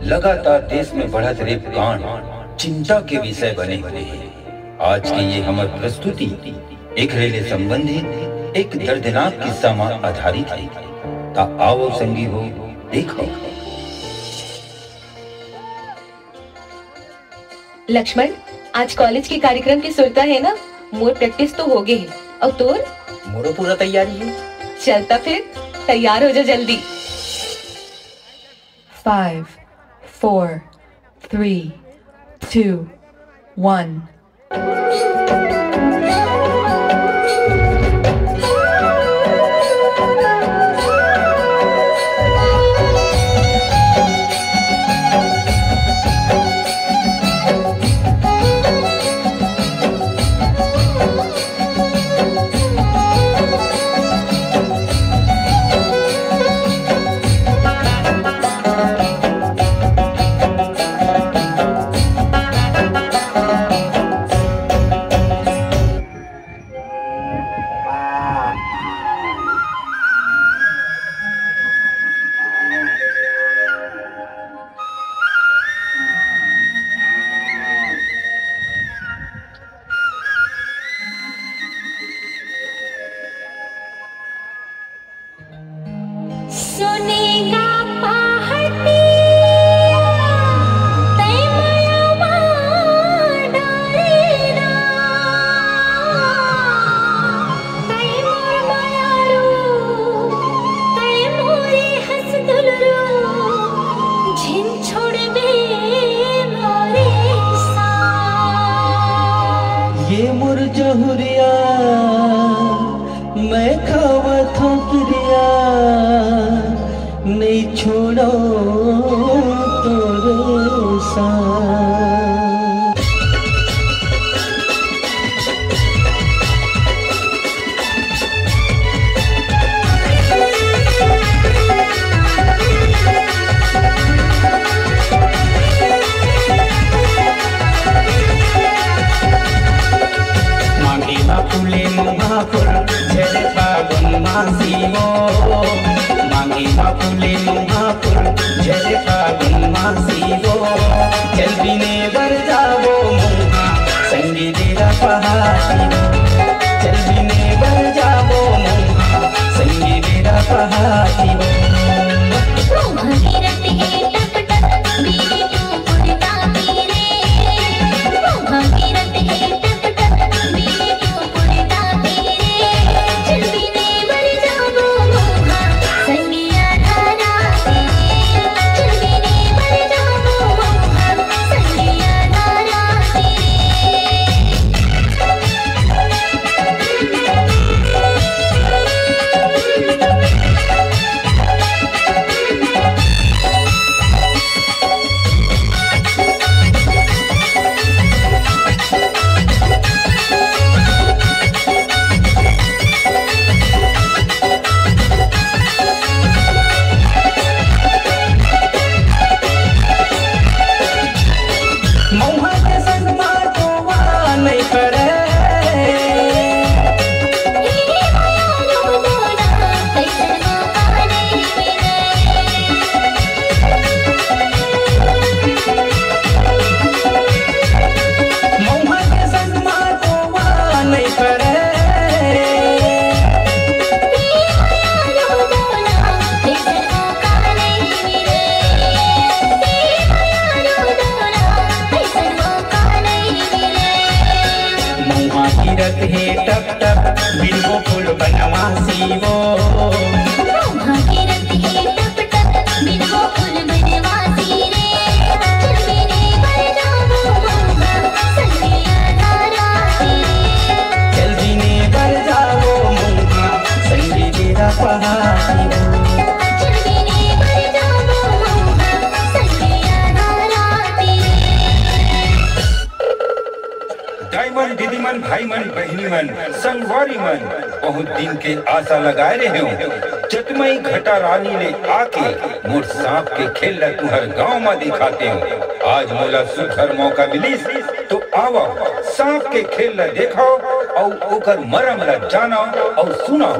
लगातार देश में बढ़त रेप कांड चिंता के विषय बने हुए हैं। आज की ये हमार प्रस्तुति एक रेले संबंधित एक दर्दनाक किस्सा में आधारित है। ता आओ संगी हो देखो। लक्ष्मण, आज कॉलेज के कार्यक्रम की सुरता है ना? मोर प्रैक्टिस तो हो गई है और तोर? मोरो पूरा तैयारी है। चलता फिर तैयार हो जा जल्दी। 5, 4, 3, 2, 1. ये मोर जहुरिया मैं खावा था क्रिया नहीं छोड़ो तोरे साथ। फुले मुहाफुल झरे फागुन मासीमो मांगी फुले मुहाफुल झरे फागुन मासीमो चल बिने बर जावो मुहा संगी तेरा पहाड़ीवो चल बिने बर जावो मुहा संगी तेरा पहाड़ीवो हे टप टप बिरगो फूल बनवासी वो भागीरथ हे टप टप बिरगो फूल बनवासी रे चल बिने बर जावो मुहा संगिया धारा चल बिने बर जावो मुहा संगी तेरा पहाड़ी चल बिने बर जावो मुहा संगिया धारा डायमंड दीदी मन भाई मन बहनी मन संगवारी मन बहुत दिन के आशा लगाए रहे हो। जतमई घटा रानी ने आके मोर सांप के खेल ला तुहर गांव में दिखाते हो। आज मोला सुखर मौका मिलीस तो आओ सांप के खेल ला देखो और ओकर मरम ला जानो और सुनाओ।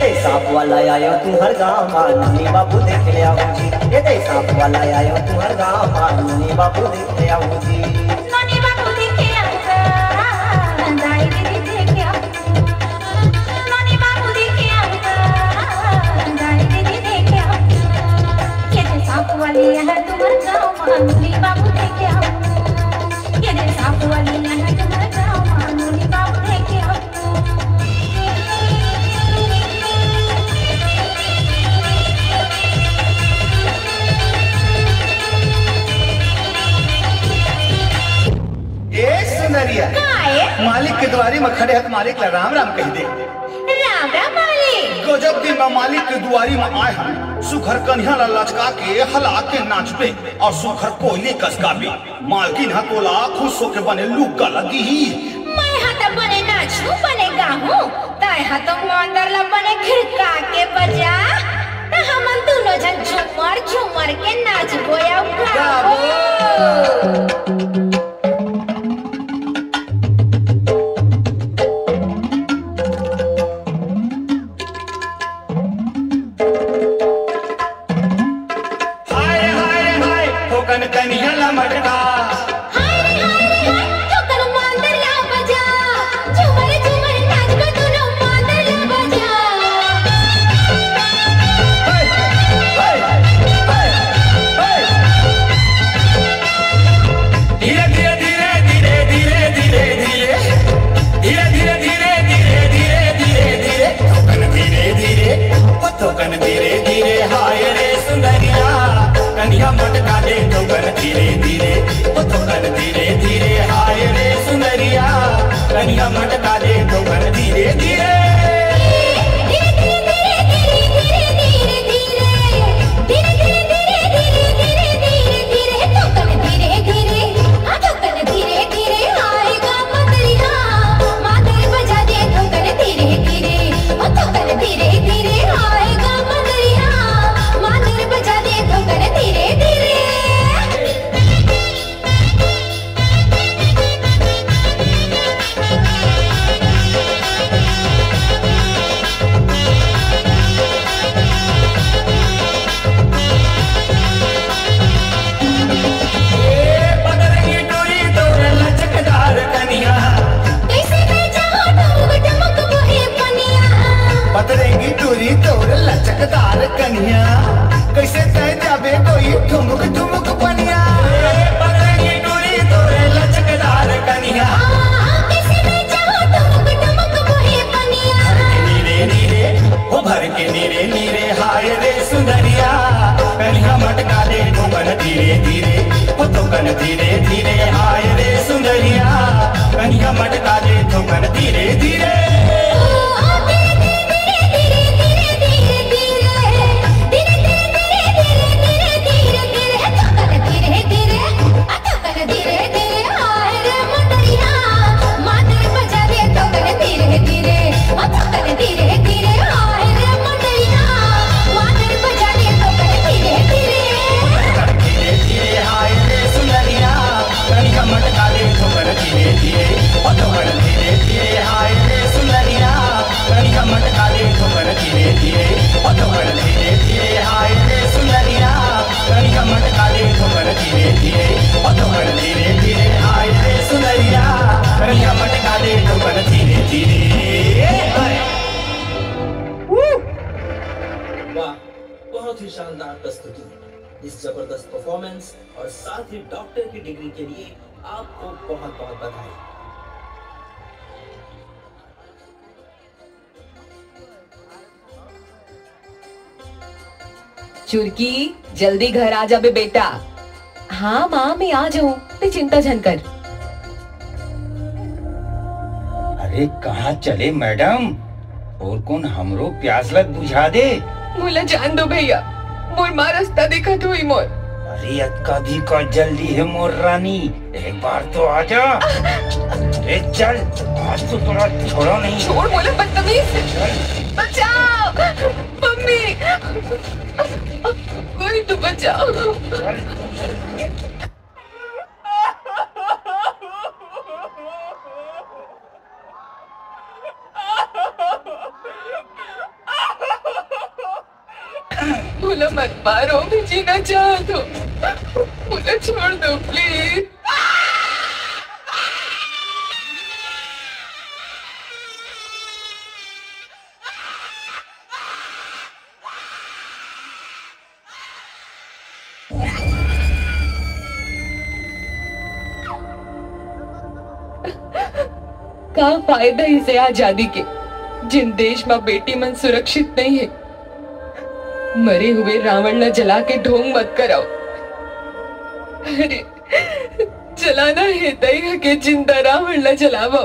दे सांप वाला आयो तुम्हार गाँव माँ नन्ही बाबू देख ले आओ जी। ये दे सांप वाला आयो तुम्हार गाँव माँ नन्ही बाबू देख ले आओ जी। नन्ही बाबू देखे आऊंगा, दाई दीदी देखे आऊंगा। नन्ही बाबू देखे आऊंगा, दाई दीदी देखे आऊंगा। ये दे सांप वाली है तुम्हार गाँव माँ नन्ही बाबू देखे आऊंगा। ये दे सांप वाली है तुम्हार गाँव माँ नन्ही बाबू देखे आऊंगा। सुंदरिया मालिक के द्वारे में खड़े हत मालिक ला राम राम कह दे। राम राम मालिक। गजब दिन में मालिक के दुआरी में आए हम। सुखर कन्या ला लचका के हला के नाचबे और सुखर कोयले कसकाबे। मालकिन हतोला खुश होके बने लुका लगी ही। मैं हाथ बने नाचू बने गाहूं, ताय हाथ अंदर ला बने खिड़का के बजा। ता हम दोनों जन झूमर झूमर के नाच गोया गाओ। इस जबरदस्त परफॉर्मेंस और साथ ही डॉक्टर की डिग्री के लिए आपको बहुत बहुत बधाई। चुरकी जल्दी घर आ जा बे बेटा। हाँ माँ मैं आ जाऊँ, तो चिंता झन कर। अरे कहाँ चले मैडम? और कौन हमरो प्यास लग बुझा दे। मोला जान दो भैया, मोर माँ रास्ता देखा तो ही मोर। अरे अक्का भी का जल्दी है मोर रानी, एक बार तो आजा। अरे चल, आज तो थोड़ा छोड़ो नहीं। छोड़ मोला बदतमीज। बचाओ मम्मी, कोई तो बचाओ। मत मारो, मैं जीना चाहता हूँ, मुझे छोड़ दो प्लीज। का फायदा इसे आजादी के जिन देश में बेटी मन सुरक्षित नहीं है। मरे हुए रावण न जला के ढोंग मत कराओ। अरे जलाना है तय के जिंदा रावण न जलावो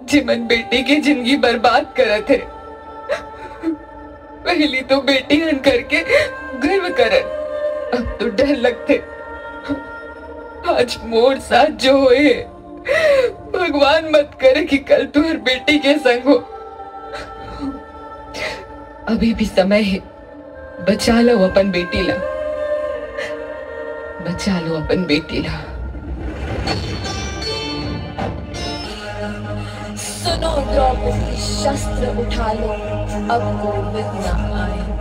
जिमन बेटी की जिंदगी बर्बाद करत है। पहली तो बेटी हन करके गर्व करत, अब तो डर लगते। आज मोर साथ जो होए, भगवान मत करे कि कल तू हर बेटी के संग हो। अभी भी समय है, बचा लो अपन बेटी ला, बचा लो अपन बेटी ला। सुनो द्रौपदी, शस्त्र उठा लो, अब गोविंद न आए।